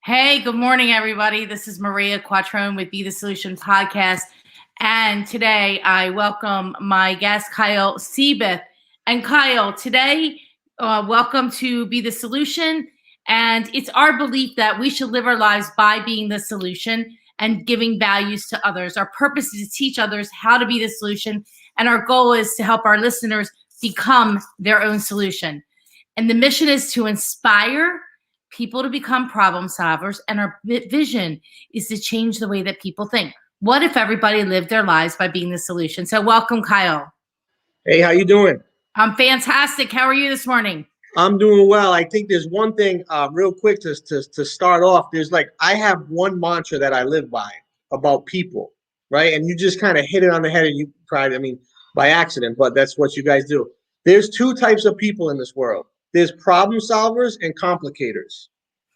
Hey, good morning, everybody. This is Maria Quattrone with Be the Solution podcast. And today I welcome my guest, Kyle Seyboth. And Kyle, today, welcome to Be the Solution. And it's our belief that we should live our lives by being the solution and giving values to others. Our purpose is to teach others how to be the solution. And our goal is to help our listeners become their own solution. And the mission is to inspire people to become problem solvers, and our vision is to change the way that people think. What if everybody lived their lives by being the solution? So welcome, Kyle. Hey, how you doing? I'm fantastic. How are you this morning? I'm doing well. I think there's one thing real quick to start off. I have one mantra that I live by about people, right? And you just kind of hit it on the head, and you probably, by accident, but that's what you guys do. There's two types of people in this world. There's problem solvers and complicators.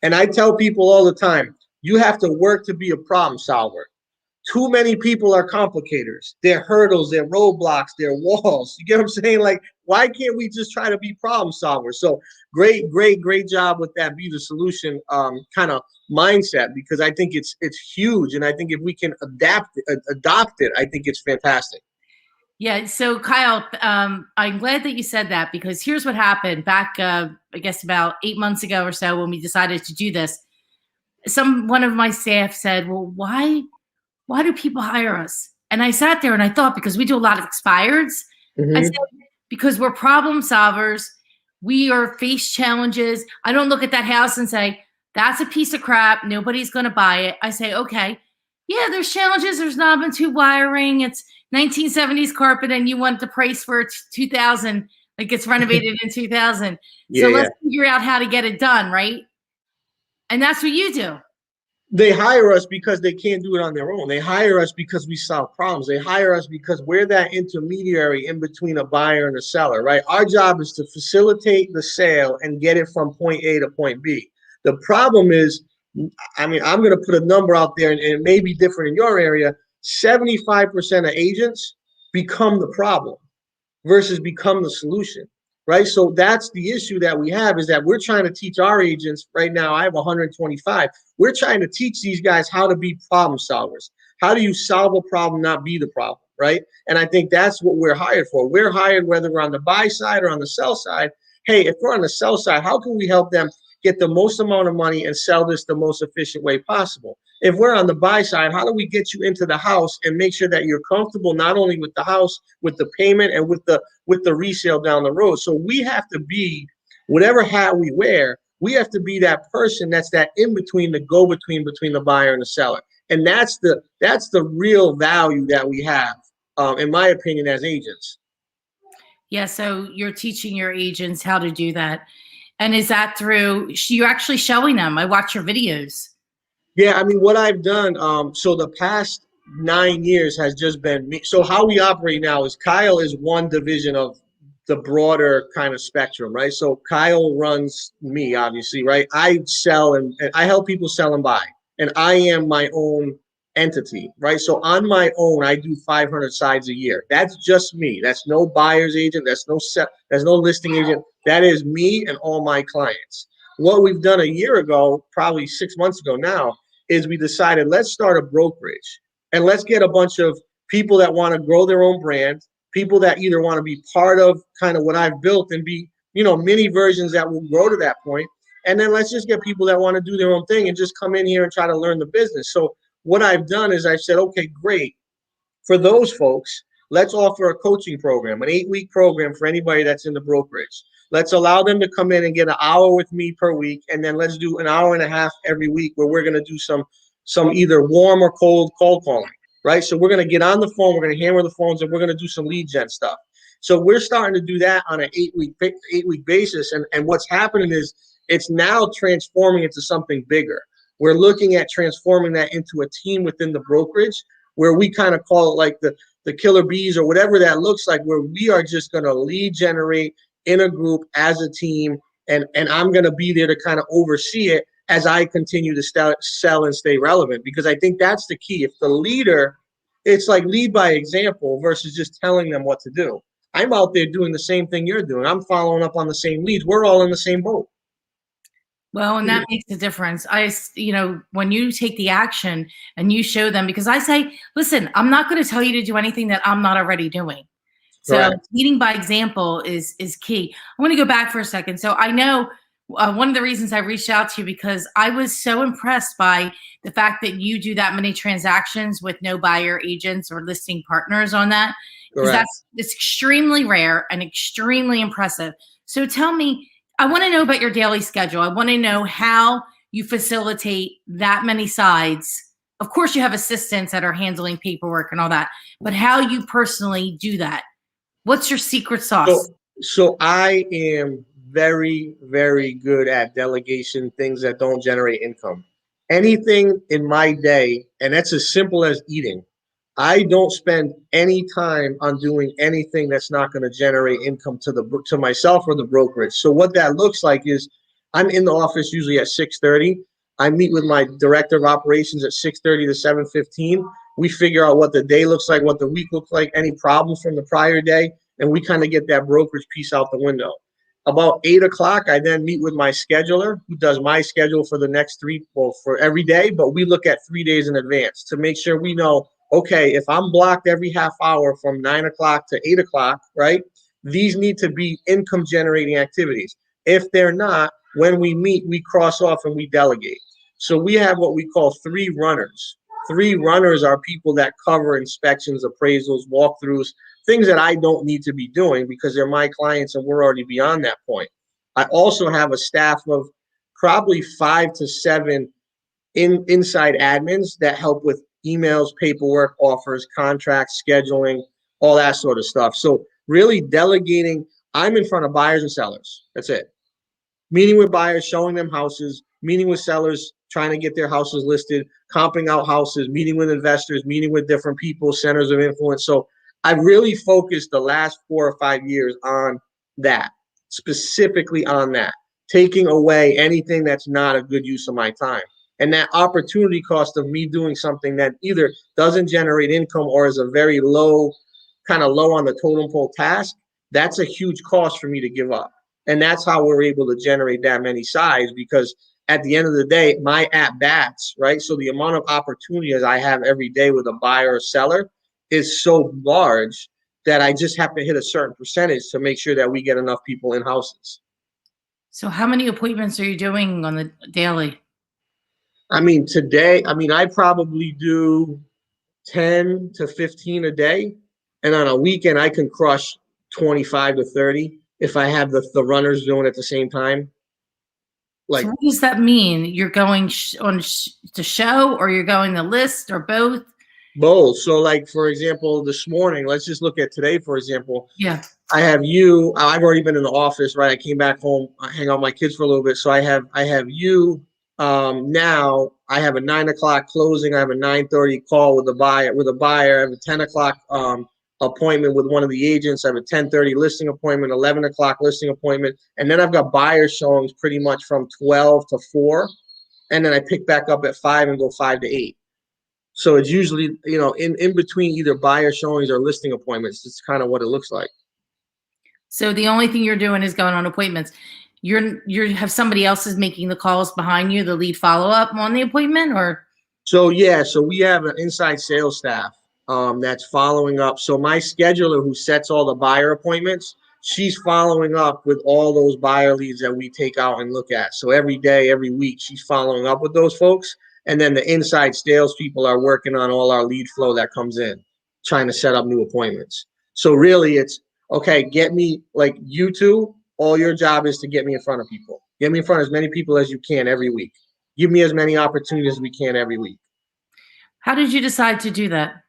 And I tell people all the time, you have to work to be a problem solver. Too many people are complicators. They're hurdles, they're roadblocks, they're walls. You get what I'm saying? Like, why can't we just try to be problem solvers? So great job with that be the solution kind of mindset, because I think it's huge. And I think if we can adopt it, I think it's fantastic. Yeah. So Kyle, I'm glad that you said that, because here's what happened back, I guess about 8 months ago or so, when we decided to do this. One of my staff said, well, why do people hire us? And I sat there and I thought, because we do a lot of expireds. Mm-hmm. I said, because we're problem solvers, we are face challenges. I don't look at that house and say, that's a piece of crap, nobody's going to buy it. I say, okay, yeah, there's challenges. There's knob and tube wiring. It's 1970s carpet, and you want the price for 2000, like it's renovated in 2000. Yeah, so let's figure out how to get it done, right? And that's what you do. They hire us because they can't do it on their own. They hire us because we solve problems. They hire us because we're that intermediary in between a buyer and a seller, right? Our job is to facilitate the sale and get it from point A to point B. The problem is, I'm going to put a number out there, and it may be different in your area. 75% of agents become the problem versus become the solution, right? So that's the issue that we have, is that we're trying to teach our agents right now. I have 125. We're trying to teach these guys how to be problem solvers. How do you solve a problem, not be the problem, right? And I think that's what we're hired for. We're hired whether we're on the buy side or on the sell side. Hey, if we're on the sell side, how can we help them get the most amount of money and sell this the most efficient way possible? If we're on the buy side, how do we get you into the house and make sure that you're comfortable not only with the house, with the payment, and with the resale down the road? So we have to be, whatever hat we wear, we have to be that person that's that in between, the go between the buyer and the seller. And that's the real value that we have, in my opinion, as agents. Yeah. So you're teaching your agents how to do that. And is that through, you're actually showing them? I watch your videos. Yeah, what I've done, so the past 9 years has just been me. So how we operate now is Kyle is one division of the broader kind of spectrum, right? So Kyle runs me, obviously, right? I sell and I help people sell and buy, and I am my own entity, right? So on my own, I do 500 sides a year. That's just me. That's no buyer's agent. That's no listing agent. That is me and all my clients. What we've done a year ago, probably 6 months ago now, is we decided, let's start a brokerage, and let's get a bunch of people that want to grow their own brand, people that either want to be part of kind of what I've built and be, mini versions that will grow to that point. And then let's just get people that want to do their own thing and just come in here and try to learn the business. So what I've done is I said, okay, great. For those folks, let's offer a coaching program, an 8-week program for anybody that's in the brokerage. Let's allow them to come in and get an hour with me per week, and then let's do an hour and a half every week where we're going to do some either warm or cold calling, right? So we're going to get on the phone, we're going to hammer the phones, and we're going to do some lead gen stuff. So we're starting to do that on an 8-week basis, and what's happening is it's now transforming into something bigger. We're looking at transforming that into a team within the brokerage, where we kind of call it like the killer bees or whatever that looks like, where we are just going to lead generate in a group as a team, and I'm going to be there to kind of oversee it as I continue to sell and stay relevant, because I think that's the key. If the leader, it's like lead by example versus just telling them what to do. I'm out there doing the same thing you're doing. I'm following up on the same leads. We're all in the same boat. Well, and that makes a difference. When you take the action and you show them, because I say, listen, I'm not going to tell you to do anything that I'm not already doing. So Correct. leading by example is key. I want to go back for a second. So I know one of the reasons I reached out to you because I was so impressed by the fact that you do that many transactions with no buyer agents or listing partners on that, because Correct. it's extremely rare and extremely impressive. So tell me, I want to know about your daily schedule. I want to know how you facilitate that many sides. Of course, you have assistants that are handling paperwork and all that, but how you personally do that. What's your secret sauce? So I am very, very good at delegation, things that don't generate income. Anything in my day, and that's as simple as eating. I don't spend any time on doing anything that's not going to generate income to myself or the brokerage. So what that looks like is I'm in the office usually at 6:30. I meet with my director of operations at 6:30 to 7:15. We figure out what the day looks like, what the week looks like, any problems from the prior day, and we kind of get that brokerage piece out the window. About 8 o'clock, I then meet with my scheduler who does my schedule for the next for every day, but we look at 3 days in advance to make sure we know, okay, if I'm blocked every half hour from 9 o'clock to 8 o'clock, right? These need to be income generating activities. If they're not, when we meet, we cross off and we delegate. So we have what we call 3 runners. 3 runners are people that cover inspections, appraisals, walkthroughs, things that I don't need to be doing because they're my clients and we're already beyond that point. I also have a staff of probably 5 to 7 inside admins that help with emails, paperwork, offers, contracts, scheduling, all that sort of stuff. So really delegating, I'm in front of buyers and sellers. That's it. Meeting with buyers, showing them houses, meeting with sellers, trying to get their houses listed, comping out houses, meeting with investors, meeting with different people, centers of influence. So I really focused the last 4 or 5 years on that, specifically on that, taking away anything that's not a good use of my time. And that opportunity cost of me doing something that either doesn't generate income or is a very low, kind of low on the totem pole task, that's a huge cost for me to give up. And that's how we're able to generate that many sides, because at the end of the day, my at bats, right? So the amount of opportunities I have every day with a buyer or seller is so large that I just have to hit a certain percentage to make sure that we get enough people in houses. So how many appointments are you doing on the daily? I mean, today, I probably do 10 to 15 a day. And on a weekend, I can crush 25 to 30 if I have the runners doing it at the same time. So Like what does that mean? You're going to show, or you're going to list, or both? both. So, like, for example, this morning, let's just look at today, for example. Yeah. I've already been in the office, right? I came back home, I hang out with my kids for a little bit. So I have you now. I have a 9 o'clock closing. I have a 9:30 call with a buyer. I have a 10 o'clock appointment with one of the agents. I have a 10:30 listing appointment, 11 o'clock listing appointment, and then I've got buyer showings pretty much from 12 to 4, and then I pick back up at 5 and go 5 to 8. So it's usually, in between either buyer showings or listing appointments. It's kind of what it looks like. So the only thing you're doing is going on appointments. You have somebody else is making the calls behind you, the lead follow up on the appointment, or? So yeah, so we have an inside sales staff that's following up. So my scheduler who sets all the buyer appointments, she's following up with all those buyer leads that we take out and look at. So every day, every week, she's following up with those folks. And then the inside sales people are working on all our lead flow that comes in, trying to set up new appointments. So really it's, okay, get me, like you two, all your job is to get me in front of people. Get me in front of as many people as you can every week. Give me as many opportunities as we can every week. How did you decide to do that?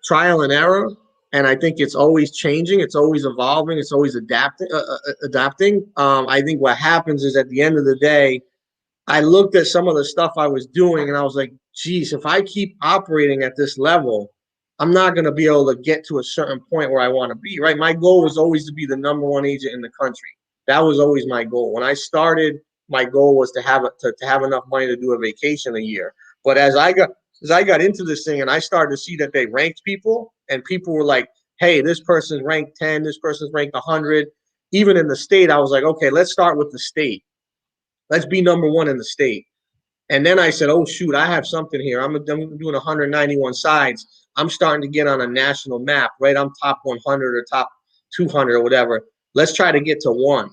Trial and error, and I think it's always changing, it's always evolving, it's always adapting. I think what happens is at the end of the day, I looked at some of the stuff I was doing and I was like, geez, if I keep operating at this level, I'm not going to be able to get to a certain point where I want to be, right? My goal was always to be the #1 agent in the country. That was always my goal. When I started, my goal was to have enough money to do a vacation a year. But as I got into this thing and I started to see that they ranked people and people were like, hey, this person's ranked 10, this person's ranked 100. Even in the state, I was like, okay, let's start with the state. Let's be number one in the state. And then I said, oh, shoot, I have something here. I'm doing 191 sides. I'm starting to get on a national map, right? I'm top 100 or top 200 or whatever. Let's try to get to one.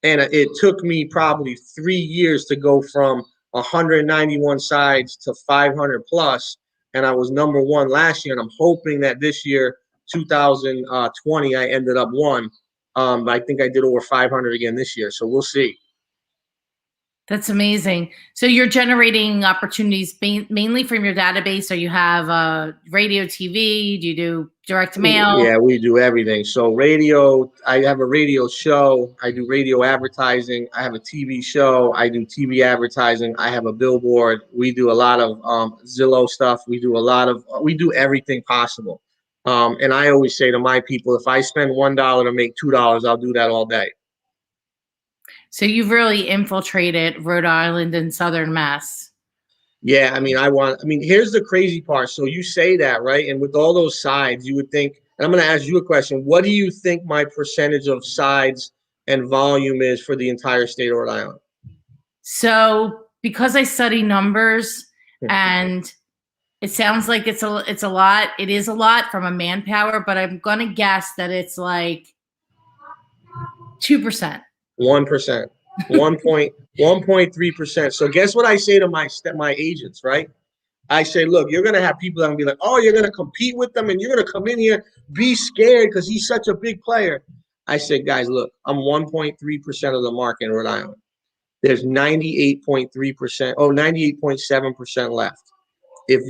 And it took me probably 3 years to go from 191 sides to 500 plus. And I was number one last year. And I'm hoping that this year, 2020, I ended up one. I think I did over 500 again this year. So we'll see. That's amazing. So you're generating opportunities mainly from your database. So you have radio, TV. Do you do direct mail? Yeah, we do everything. So radio, I have a radio show. I do radio advertising. I have a TV show. I do TV advertising. I have a billboard. We do a lot of Zillow stuff. We do everything possible. And I always say to my people, if I spend $1 to make $2, I'll do that all day. So you've really infiltrated Rhode Island and Southern Mass. Yeah, I mean, here's the crazy part. So you say that, right? And with all those sides, you would think, and I'm going to ask you a question. What do you think my percentage of sides and volume is for the entire state of Rhode Island? So because I study numbers, and it sounds like it's a lot. It is a lot from a manpower, but I'm going to guess that it's like 2%. 1%, 1.3%. So guess what I say to my agents, right? I say, look, you're going to have people that will be like, oh, you're going to compete with them and you're going to come in here, be scared because he's such a big player. I say, guys, look, I'm 1.3% of the market in Rhode Island. There's 98.3%, 98.7% left. If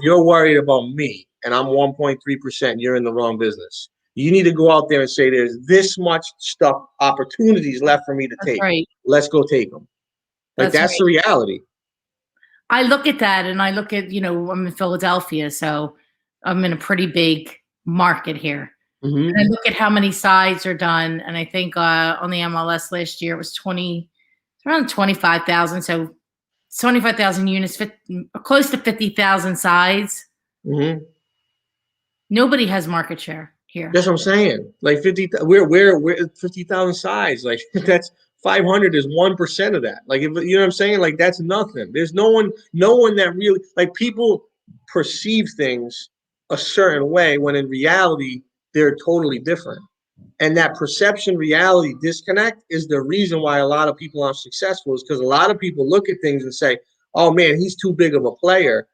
you're worried about me and I'm 1.3%, you're in the wrong business. You need to go out there and say, there's this much stuff, opportunities left for me to take. Right. Let's go take them. That's right. The reality. I look at that and I look at, I'm in Philadelphia, so I'm in a pretty big market here. Mm-hmm. And I look at how many sides are done. And I think on the MLS last year, it was around 25,000. So 25,000 units, close to 50,000 sides. Mm-hmm. Nobody has market share here. That's what I'm saying. Like we're 50,000 sides. Like that's 500 is 1% of that. Like, you know what I'm saying? Like that's nothing. There's no one that really, like, people perceive things a certain way when in reality they're totally different. And that perception reality disconnect is the reason why a lot of people aren't successful, is because a lot of people look at things and say, oh man, he's too big of a player.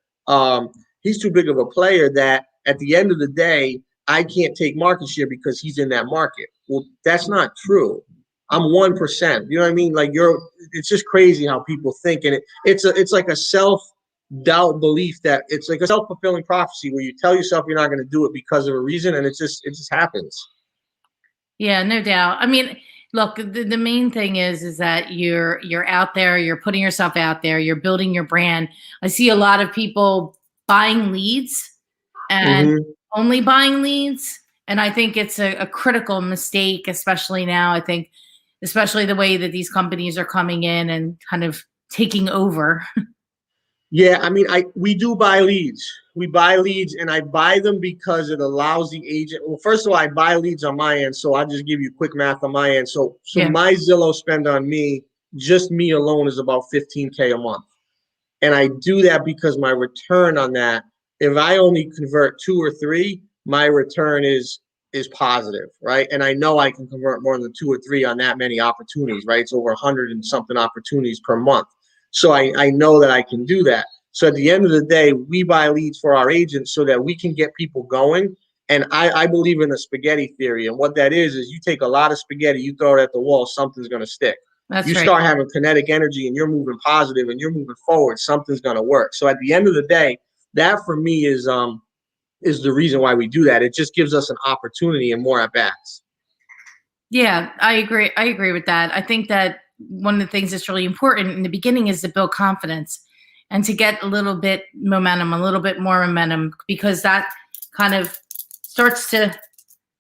He's too big of a player that at the end of the day, I can't take market share because he's in that market. Well, that's not true. I'm 1%. You know what I mean? Like it's just crazy how people think. And it's like a self-doubt belief that it's like a self-fulfilling prophecy where you tell yourself you're not going to do it because of a reason. And it just happens. Yeah, no doubt. I mean, look, the main thing is that you're out there, you're putting yourself out there, you're building your brand. I see a lot of people buying leads and only buying leads. And I think it's a critical mistake, especially now. I think, especially the way that these companies are coming in and kind of taking over. Yeah, I mean, we do buy leads. We buy leads, and I buy them because it allows the agent. Well, first of all, I buy leads on my end, so I'll just give you quick math on my end. So yeah. My Zillow spend on me, just me alone, is about $15K a month. And I do that because my return on that, if I only convert 2 or 3, my return is positive, right? And I know I can convert more than 2 or 3 on that many opportunities, right? It's over 100 and something opportunities per month. So I know that I can do that. So at the end of the day, we buy leads for our agents so that we can get people going. And I believe in the spaghetti theory. And what that is you take a lot of spaghetti, you throw it at the wall, something's going to stick. That's you right. Start having kinetic energy and you're moving positive and you're moving forward, something's going to work. So at the end of the day, that for me is the reason why we do that. It just gives us an opportunity and more at bats. Yeah, I agree. I agree with that. I think that one of the things that's really important in the beginning is to build confidence and to get a little bit more momentum, because that kind of starts to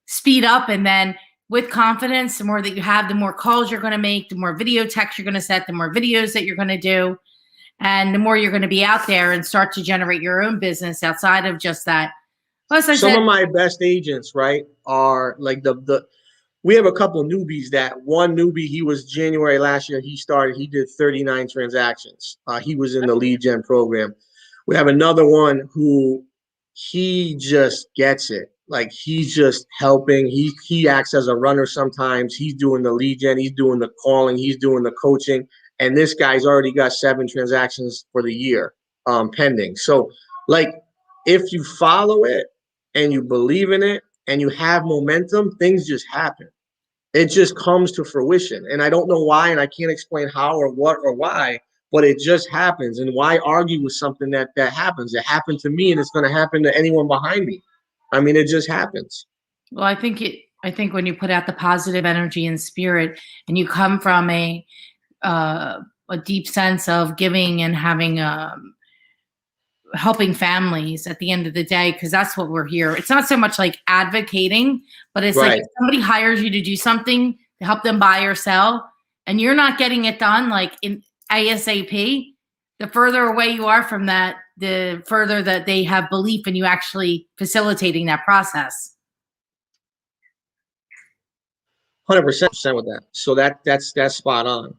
speed up. And then with confidence, the more that you have, the more calls you're going to make, the more video texts you're going to set, the more videos that you're going to do. And the more you're going to be out there and start to generate your own business outside of just that. Plus, Some of my best agents, right, are like we have a couple newbies. That one newbie, he was January last year. He did 39 transactions. He was in the lead gen program. We have another one who he just gets it. Like he's just helping. He acts as a runner sometimes. He's doing the lead gen. He's doing the calling. He's doing the coaching. And this guy's already got 7 transactions for the year pending. So like if you follow it and you believe in it and you have momentum, things just happen. It just comes to fruition. And I don't know why, and I can't explain how or what or why, but it just happens. And why argue with something that happens? It happened to me, and it's going to happen to anyone behind me. I mean, it just happens. Well, I think when you put out the positive energy and spirit, and you come from a deep sense of giving and having helping families at the end of the day, because that's what we're here. It's not so much like advocating, but it's like if somebody hires you to do something to help them buy or sell, and you're not getting it done like in ASAP, the further away you are from that, the further that they have belief in you actually facilitating that process. 100% with that. So that's spot on.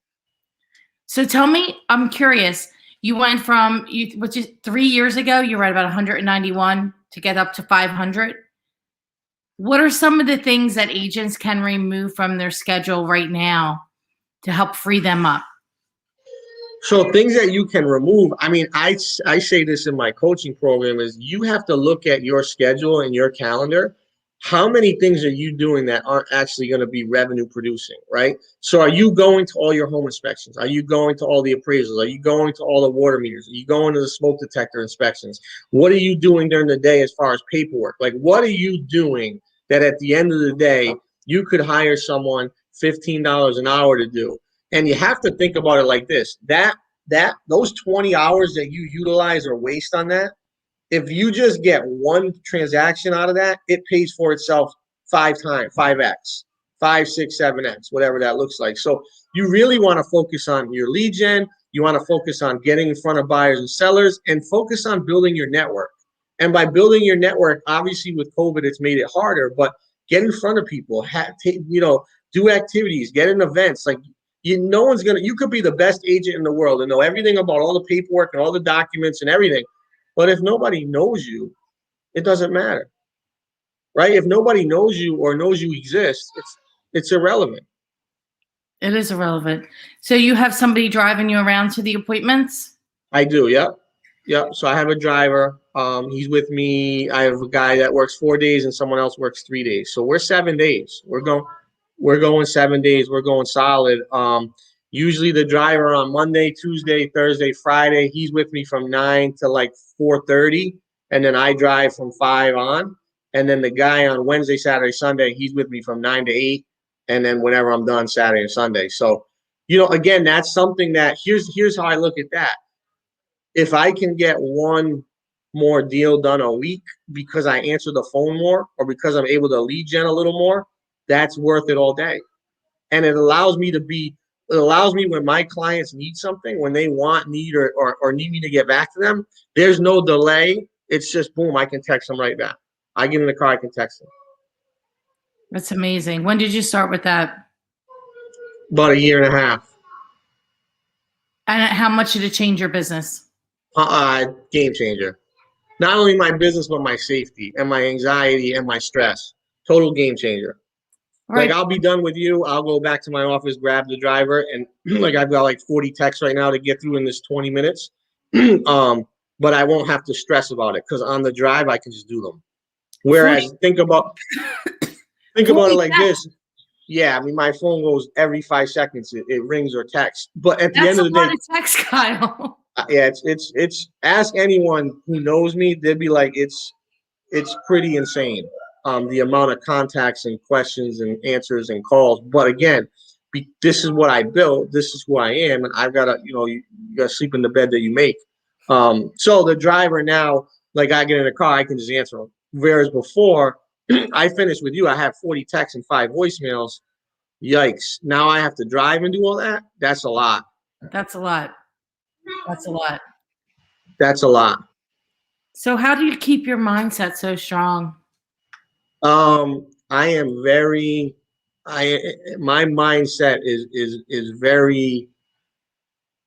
So tell me, I'm curious. You went from which is 3 years ago, you were at about 191 to get up to 500. What are some of the things that agents can remove from their schedule right now to help free them up? So things that you can remove, I mean, I say this in my coaching program, is you have to look at your schedule and your calendar. How many things are you doing that aren't actually going to be revenue producing, right? So are you going to all your home inspections? Are you going to all the appraisals? Are you going to all the water meters? Are you going to the smoke detector inspections? What are you doing during the day as far as paperwork? Like, what are you doing that at the end of the day, you could hire someone $15 an hour to do? And you have to think about it like this, that those 20 hours that you utilize or waste on that, if you just get one transaction out of that, it pays for itself 5x, 5, 6, 7x, whatever that looks like. So you really want to focus on your lead gen. You want to focus on getting in front of buyers and sellers, and focus on building your network. And by building your network, obviously with COVID, it's made it harder, but get in front of people, do activities, get in events. Like, no one's going to, you could be the best agent in the world and know everything about all the paperwork and all the documents and everything. But if nobody knows you, it doesn't matter, right? If nobody knows you or knows you exist, it's irrelevant. It is irrelevant. So you have somebody driving you around to the appointments? I do, yep. So I have a driver. He's with me. I have a guy that works 4 days and someone else works 3 days. So we're 7 days. We're going 7 days. We're going solid. Usually the driver on Monday, Tuesday, Thursday, Friday, he's with me from 9 to like 4:30, and then I drive from 5 on. And then the guy on Wednesday, Saturday, Sunday, he's with me from 9 to 8, and then whenever I'm done, Saturday and Sunday. So, again, that's something that here's how I look at that. If I can get one more deal done a week because I answer the phone more or because I'm able to lead gen a little more, that's worth it all day. And it allows me when my clients need something, when they need or need me to get back to them, there's no delay. It's just boom, I can text them right back. I get in the car, I can text them. That's amazing. When did you start with that? About 1.5 years. And how much did it change your business? Game changer. Not only my business, but my safety and my anxiety and my stress. Total game changer. Right. Like, I'll be done with you. I'll go back to my office, grab the driver, and like I've got like 40 texts right now to get through in this 20 minutes. But I won't have to stress about it because on the drive I can just do them. Whereas think about it like this. Yeah, I mean, my phone goes every 5 seconds. It rings or texts. But at the end of the day, that's a lot of text, Kyle. Yeah, it's ask anyone who knows me, they'd be like, it's pretty insane. The amount of contacts and questions and answers and calls. But again, this is what I built. This is who I am, and I've got to, you got to sleep in the bed that you make. So the driver now, like, I get in the car, I can just answer them. Whereas before, I finished with you, I have 40 texts and 5 voicemails. Yikes! Now I have to drive and do all that. That's a lot. That's a lot. That's a lot. That's a lot. So how do you keep your mindset so strong? I am very My mindset is very,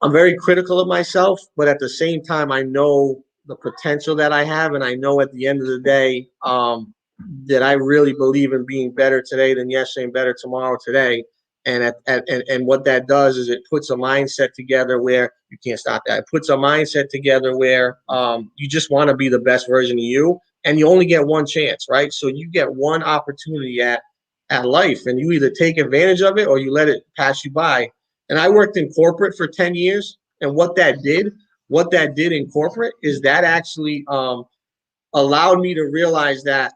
I'm very critical of myself, but at the same time, I know the potential that I have, and I know at the end of the day, that I really believe in being better today than yesterday and better tomorrow today. And what that does is it puts a mindset together where you can't stop that. It puts a mindset together where you just want to be the best version of you, and you only get one chance, right? So you get one opportunity at life, and you either take advantage of it or you let it pass you by. And I worked in corporate for 10 years. And what that did in corporate is that actually allowed me to realize that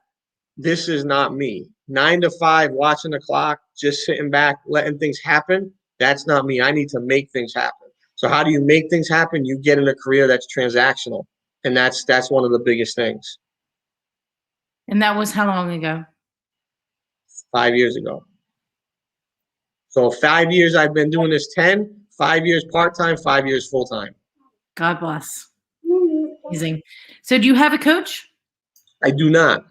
this is not me. 9 to 5, watching the clock, just sitting back, letting things happen. That's not me. I need to make things happen. So how do you make things happen? You get in a career that's transactional. And that's one of the biggest things. And that was how long ago? 5 years ago. So 5 years I've been doing this 5 years part-time, 5 years full-time. God bless. Amazing. So do you have a coach? I do not.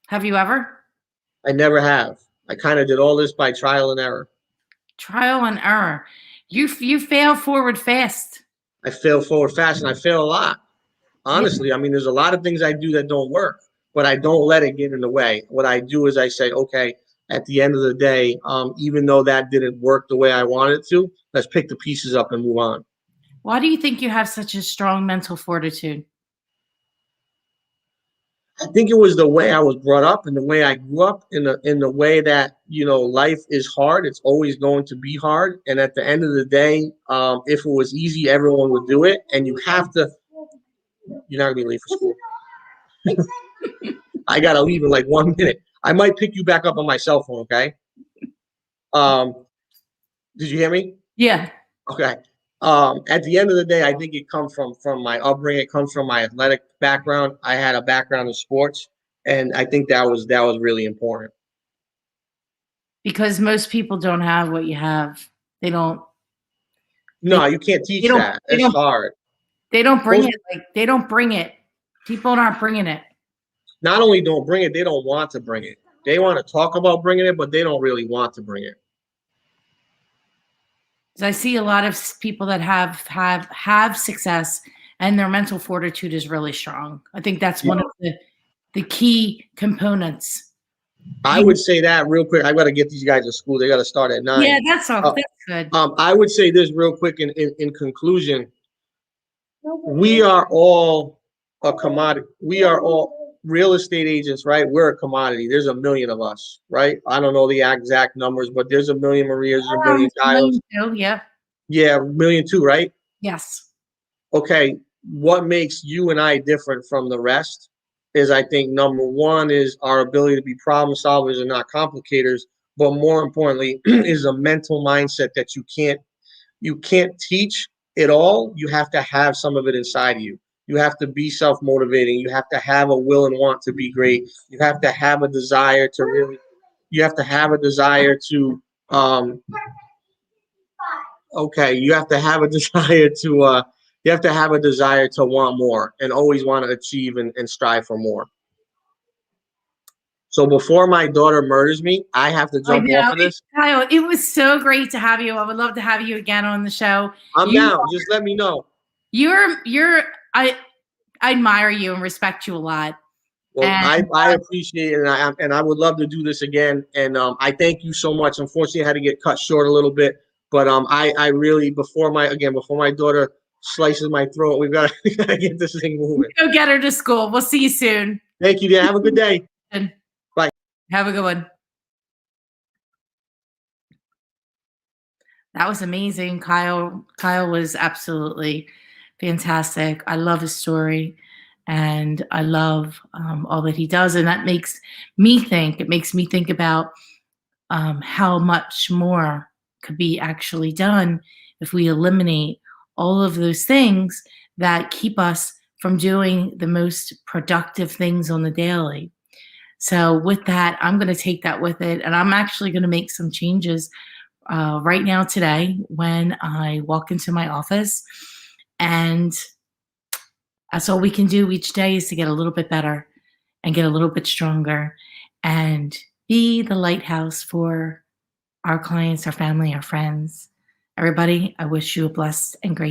Have you ever? I never have. I kind of did all this by trial and error. Trial and error. You fail forward fast. I fail forward fast, and I fail a lot. Honestly, Yeah. I mean, there's a lot of things I do that don't work, but I don't let it get in the way. What I do is I say, okay, at the end of the day, even though that didn't work the way I wanted it to, let's pick the pieces up and move on. Why do you think you have such a strong mental fortitude? I think it was the way I was brought up and the way I grew up, in the way that, life is hard. It's always going to be hard. And at the end of the day, if it was easy, everyone would do it. And you're not gonna be late for school. I gotta leave in like 1 minute. I might pick you back up on my cell phone, okay? Did you hear me? Yeah. Okay. At the end of the day, I think it comes from my upbringing. It comes from my athletic background. I had a background in sports, and I think that was really important. Because most people don't have what you have. They don't. No, you can't teach that. It's hard. They don't bring it. Like they don't bring it. People aren't bringing it. Not only don't bring it, they don't want to bring it. They want to talk about bringing it, but they don't really want to bring it. I see a lot of people that have success, and their mental fortitude is really strong. I think that's one of the key components. I would say that real quick. I got to get these guys to school. They got to start at 9. Yeah, that's all. That's good. I would say this real quick in conclusion. We are all a commodity. We are all real estate agents, right? We're a commodity. There's a million of us, right? I don't know the exact numbers, but there's a million Marias, there's a million Kyles. Yeah. Yeah, 1,000,002, right? Yes. Okay, what makes you and I different from the rest is, I think, number one is our ability to be problem solvers and not complicators, but more importantly is a mental mindset that you can't teach it all. You have to have some of it inside of you. You have to be self-motivating. You have to have a will and want to be great. You have to have a desire to really, you have to have a desire to, you have to have a desire to, you have to have a desire to want more and always want to achieve and strive for more. So before my daughter murders me, I have to jump off of this. Kyle, it was so great to have you. I would love to have you again on the show. I'm down. Just let me know. I admire you and respect you a lot. Well, I appreciate it, and I would love to do this again. And I thank you so much. Unfortunately, I had to get cut short a little bit, but I really, before my daughter slices my throat, we gotta get this thing moving. Go get her to school. We'll see you soon. Thank you, Dan. Have a good day. Bye. Have a good one. That was amazing. Kyle was absolutely fantastic. I love his story, and I love all that he does. And that makes me think. It makes me think about how much more could be actually done if we eliminate all of those things that keep us from doing the most productive things on the daily. So with that, I'm going to take that with it, and I'm actually going to make some changes right now today when I walk into my office. And that's all we can do each day is to get a little bit better and get a little bit stronger. And be the lighthouse for our clients, our family, our friends. Everybody, I wish you a blessed and great